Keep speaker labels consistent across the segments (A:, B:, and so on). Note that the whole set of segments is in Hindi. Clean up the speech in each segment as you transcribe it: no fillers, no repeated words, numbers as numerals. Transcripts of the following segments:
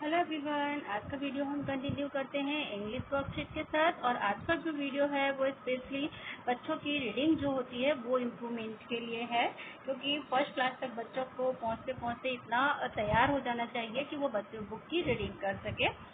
A: हेलो एवरीवन, आज का वीडियो हम कंटिन्यू करते हैं इंग्लिश वर्कशीट के साथ। और आज का जो वीडियो है वो स्पेशली बच्चों की रीडिंग जो होती है वो इम्प्रूवमेंट के लिए है, क्योंकि फर्स्ट क्लास तक बच्चों को पहुंचते पहुंचते इतना तैयार हो जाना चाहिए कि वो बच्चों बुक की रीडिंग कर सके।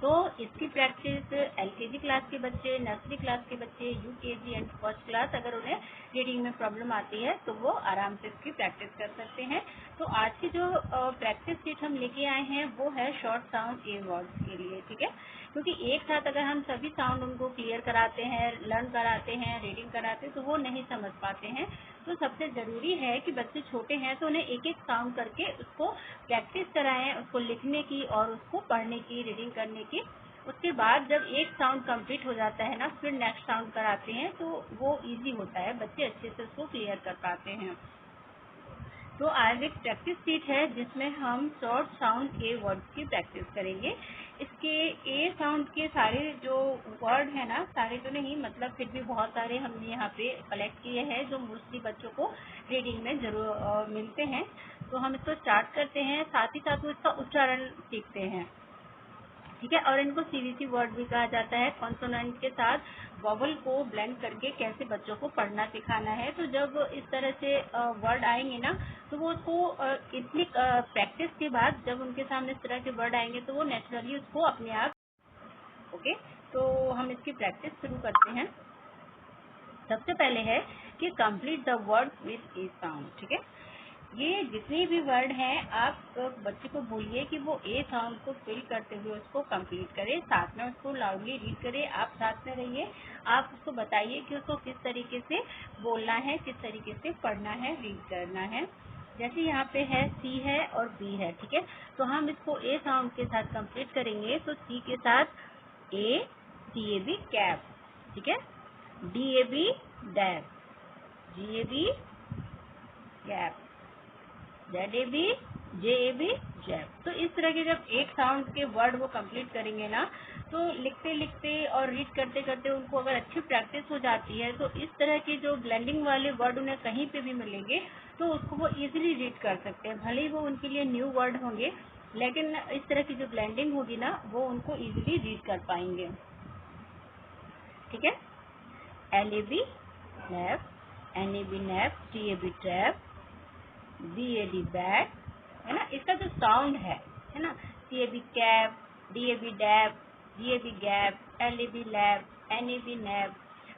A: तो इसकी प्रैक्टिस एलकेजी क्लास के बच्चे, नर्सरी क्लास के बच्चे, यूकेजी एंड फर्स्ट क्लास, अगर उन्हें रीडिंग में प्रॉब्लम आती है तो वो आराम से इसकी प्रैक्टिस कर सकते हैं। तो आज की जो प्रैक्टिस शीट हम लेके आए हैं वो है शॉर्ट साउंड ए वर्ड्स के लिए, ठीक है। क्योंकि एक साथ अगर हम सभी साउंड उनको क्लियर कराते हैं, लर्न कराते हैं, रीडिंग कराते हैं तो वो नहीं समझ पाते हैं। तो सबसे ज़रूरी है कि बच्चे छोटे हैं तो उन्हें एक एक साउंड करके उसको प्रैक्टिस कराएं, उसको लिखने की और उसको पढ़ने की, रीडिंग करने की। उसके बाद जब एक साउंड कंप्लीट हो जाता है ना, फिर नेक्स्ट साउंड कराते हैं तो वो इजी होता है, बच्चे अच्छे से उसको क्लियर कर पाते हैं। तो आज एक प्रैक्टिस शीट है जिसमें हम शॉर्ट साउंड ए वर्ड्स की प्रैक्टिस करेंगे। इसके ए साउंड के सारे जो वर्ड है ना, सारे तो नहीं, मतलब फिर भी बहुत सारे हमने यहाँ पे कलेक्ट किए हैं जो मोस्टली बच्चों को रीडिंग में जरूर मिलते हैं। तो हम इसको स्टार्ट करते हैं, साथ ही साथ वो इसका उच्चारण सीखते हैं, ठीक है। और इनको सीवीसी वर्ड भी कहा जाता है। कॉन्सोनेंट के साथ वॉवल को ब्लेंड करके कैसे बच्चों को पढ़ना सिखाना है। तो जब इस तरह से वर्ड आएंगे ना, तो वो उसको इतनी प्रैक्टिस के बाद जब उनके सामने इस तरह के वर्ड आएंगे तो वो नेचुरली उसको अपने आप, ओके। तो हम इसकी प्रैक्टिस शुरू करते हैं। सबसे पहले है कि complete the word with A sound, ठीक है। ये जितने भी वर्ड हैं आप बच्चे को बोलिए कि वो ए साउंड को फिल करते हुए उसको कंप्लीट करे, साथ में उसको लाउडली रीड करे। आप साथ में रहिए, आप उसको बताइए कि उसको किस तरीके से बोलना है, किस तरीके से पढ़ना है, रीड करना है। जैसे यहाँ पे है सी है और बी है, ठीक है। तो हम इसको ए साउंड के साथ कंप्लीट करेंगे। तो सी के साथ ए, सी ए बी कैप, ठीक है। D A B dab, G A B cap, Z A B, J A B jab. तो इस तरह के जब एक साउंड के वर्ड वो कंप्लीट करेंगे ना, तो लिखते लिखते और रीड करते करते उनको अगर अच्छी प्रैक्टिस हो जाती है तो इस तरह के जो ब्लेंडिंग वाले वर्ड उन्हें कहीं पे भी मिलेंगे तो उसको वो इजीली रीड कर सकते हैं। भले ही वो उनके लिए न्यू वर्ड होंगे, लेकिन इस तरह की जो ब्लेंडिंग होगी ना वो उनको इजीली रीड कर पाएंगे, ठीक है। L A B lab, N A B nap, T A B trap, B A D bat, है ना। इसका जो साउंड है ना, C A B cap, D A B dab, G A B gap, L A B lab, N A B nap.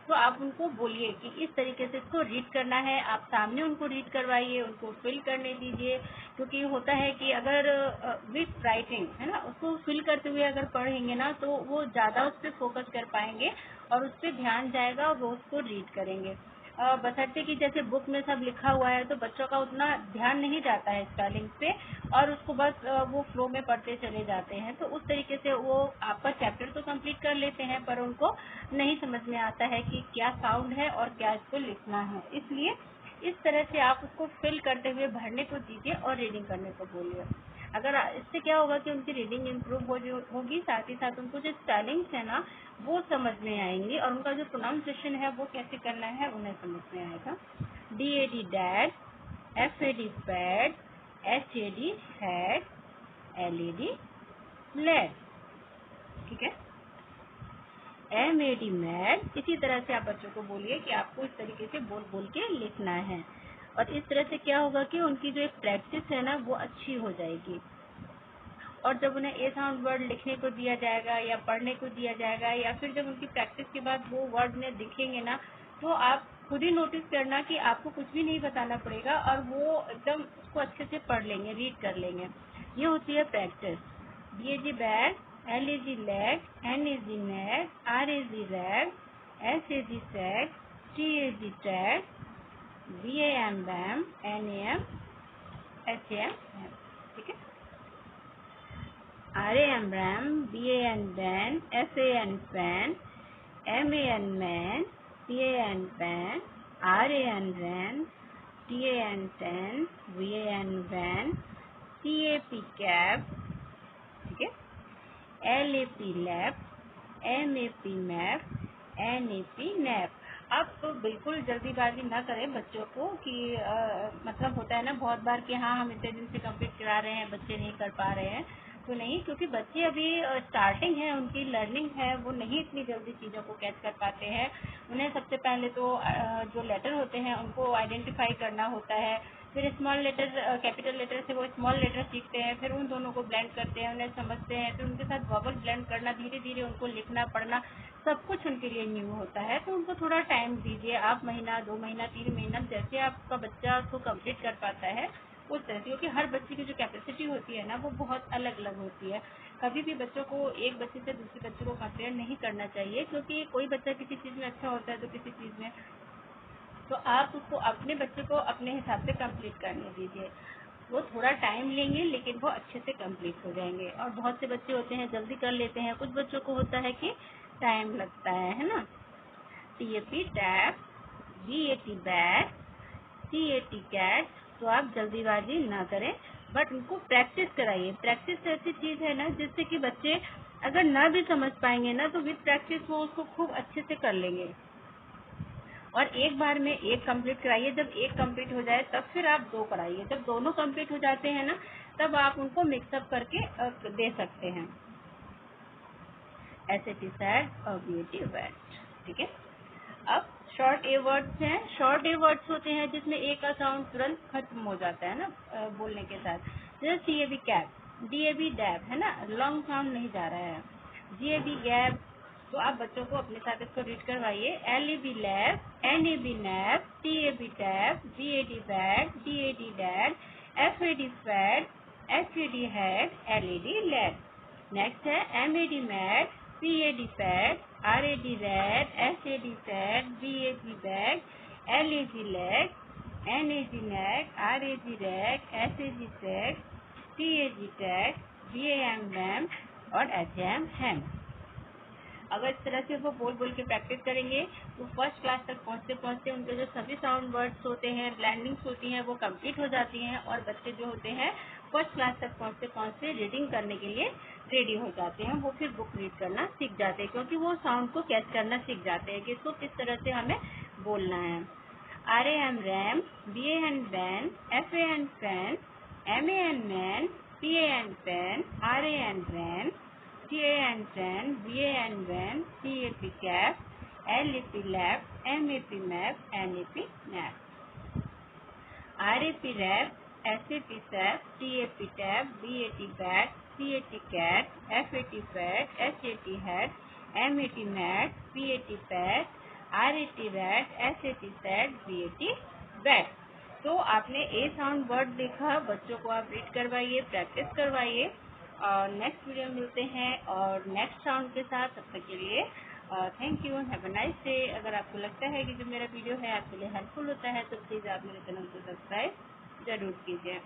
A: तो आप उनको बोलिए कि इस तरीके से इसको रीड करना है। आप सामने उनको रीड करवाइए, उनको फिल करने दीजिए, क्योंकि होता है कि अगर विथ राइटिंग, है ना, उसको फिल करते हुए अगर पढ़ेंगे ना तो वो ज़्यादा उस पर फोकस कर पाएंगे और उस पर ध्यान जाएगा और वो उसको रीड करेंगे। बशर्ते कि जैसे बुक में सब लिखा हुआ है तो बच्चों का उतना ध्यान नहीं जाता है स्पेलिंग पे, और उसको बस वो फ्लो में पढ़ते चले जाते हैं। तो उस तरीके से वो आपका चैप्टर तो कंप्लीट कर लेते हैं पर उनको नहीं समझ में आता है कि क्या साउंड है और क्या इसको लिखना है। इसलिए इस तरह से आप उसको फिल करते हुए भरने को दीजिए और रीडिंग करने को बोलिए। अगर इससे क्या होगा कि उनकी रीडिंग इम्प्रूव होगी, साथ ही साथ उनको जो स्पेलिंग्स है ना वो समझ में आएंगी और उनका जो प्रोनाउंसिएशन है वो कैसे करना है उन्हें समझ में आएगा। D A D dad, F A D pad, H A D had, L A D lad, ठीक है। M A D mad. इसी तरह से आप बच्चों को बोलिए कि आपको इस तरीके से बोल बोल के लिखना है। और इस तरह से क्या होगा कि उनकी जो एक प्रैक्टिस है ना वो अच्छी हो जाएगी। और जब उन्हें ए साउंड वर्ड लिखने को दिया जाएगा या पढ़ने को दिया जाएगा, या फिर जब उनकी प्रैक्टिस के बाद वो वर्ड उन्हें दिखेंगे ना, तो आप खुद ही नोटिस करना कि आपको कुछ भी नहीं बताना पड़ेगा और वो एकदम उसको अच्छे से पढ़ लेंगे, रीड कर लेंगे। ये होती है practice. B A G bag, L A G leg, N A G nag, R A G rag, S A G sag, T A G tag, B A M bam, N A M, H A M, ठीक है। R A M RAM, B A N ban, F A N fan, M A N man, P A N pan, R A N ran, T A N tan, V A N van, C A P cap, ठीक है। L A P lap, M A P map, N A P nap। आप तो बिल्कुल जल्दीबाजी ना करें बच्चों को कि मतलब होता है ना बहुत बार कि हाँ हम इतने दिन से कंप्लीट करा रहे हैं, बच्चे नहीं कर पा रहे हैं। तो नहीं, क्योंकि बच्चे अभी स्टार्टिंग है, उनकी लर्निंग है, वो नहीं इतनी जल्दी चीज़ों को कैच कर पाते हैं। उन्हें सबसे पहले तो जो लेटर होते हैं उनको आइडेंटिफाई करना होता है, फिर स्मॉल लेटर कैपिटल लेटर से वो स्मॉल लेटर सीखते हैं, फिर उन दोनों को ब्लेंड करते हैं, उन्हें समझते हैं, फिर उनके साथ वॉवल ब्लेंड करना, धीरे धीरे उनको लिखना पढ़ना सब कुछ उनके लिए न्यू होता है। तो उनको थोड़ा टाइम दीजिए आप, महीना 2 महीना 3 महीना, जैसे आपका बच्चा उसको कंप्लीट कर पाता है उस तरह से, क्योंकि हर बच्चे की जो कैपेसिटी होती है ना वो बहुत अलग अलग होती है। कभी भी बच्चों को एक बच्चे से दूसरे बच्चे को कंपेयर नहीं करना चाहिए, क्योंकि कोई बच्चा किसी चीज़ में अच्छा होता है तो किसी चीज़ में, तो आप उसको अपने बच्चे को अपने हिसाब से कंप्लीट करने दीजिए। वो थोड़ा टाइम लेंगे लेकिन वो अच्छे से कंप्लीट हो जाएंगे। और बहुत से बच्चे होते हैं जल्दी कर लेते हैं, कुछ बच्चों को होता है कि टाइम लगता है ना। TAP tap, BAT bat, CAT cat. तो आप जल्दीबाजी ना करें, बट उनको प्रैक्टिस कराइए। प्रैक्टिस ऐसी चीज़ है ना जिससे कि बच्चे अगर ना भी समझ पाएंगे ना तो विद प्रैक्टिस वो उसको खूब अच्छे से कर लेंगे। और एक बार में एक कंप्लीट कराइए, जब एक कंप्लीट हो जाए तब फिर आप 2 कराइए। जब दोनों कंप्लीट हो जाते हैं ना तब आप उनको मिक्सअप करके दे सकते हैं। SAT सैट और BAT बैट, ठीक है। अब शॉर्ट ए वर्ड्स हैं। शॉर्ट ए वर्ड्स होते हैं जिसमें एक का साउंड तुरंत खत्म हो जाता है ना बोलने के साथ। जैसे CAB कैप, DAB डैब, है ना, लॉन्ग साउंड नहीं जा रहा है। GAB gap. तो आप बच्चों को अपने साथ इसको रीड करवाइए। LAB lab, NAB nab, TAB tab, BAD bad, DAD dad, FAD fad, HAD had, LED lad. Next है MAD mad, PAD pad, RAD rad, SAD sad, BAG bag, LAG lag, NAG nag, RAG rag, SAG sag, TAG tag, BAM bam और HAM हैम। अगर इस तरह से वो बोल बोल के प्रैक्टिस करेंगे तो फर्स्ट क्लास तक पहुँचते पहुँचते उनके जो सभी साउंड वर्ड्स होते हैं, लैंडिंग्स होती हैं, वो कंप्लीट हो जाती हैं और बच्चे जो होते हैं फर्स्ट क्लास तक पहुँचते पहुँचते रीडिंग करने के लिए रेडी हो जाते हैं। वो फिर बुक रीड करना सीख जाते हैं, क्योंकि वो साउंड को कैच करना सीख जाते हैं कि इसको किस तरह से हमें बोलना है। RAM RAM, BAN ban, FAN fan, MAN man, PAN pan, RAN रैन, TAN fan, VAN van, CAP cap, LAP lap, MAP map, NAP nap, RAP rap, SAP sap, TAP tab, BAT bat, CAT cat, FAT fat, HAT hat, MAT mat, PAT pat, RAT rat, SAT sat, BAT bat। तो आपने ए साउंड वर्ड देखा, बच्चों को आप रीड करवाइए, प्रैक्टिस करवाइए। और नेक्स्ट वीडियो में मिलते हैं और नेक्स्ट साउंड के साथ। तब तक के लिए thank you, have a nice day. अगर आपको लगता है कि जो मेरा वीडियो है आपके लिए हेल्पफुल होता है तो प्लीज़ आप मेरे चैनल को सब्सक्राइब ज़रूर कीजिए।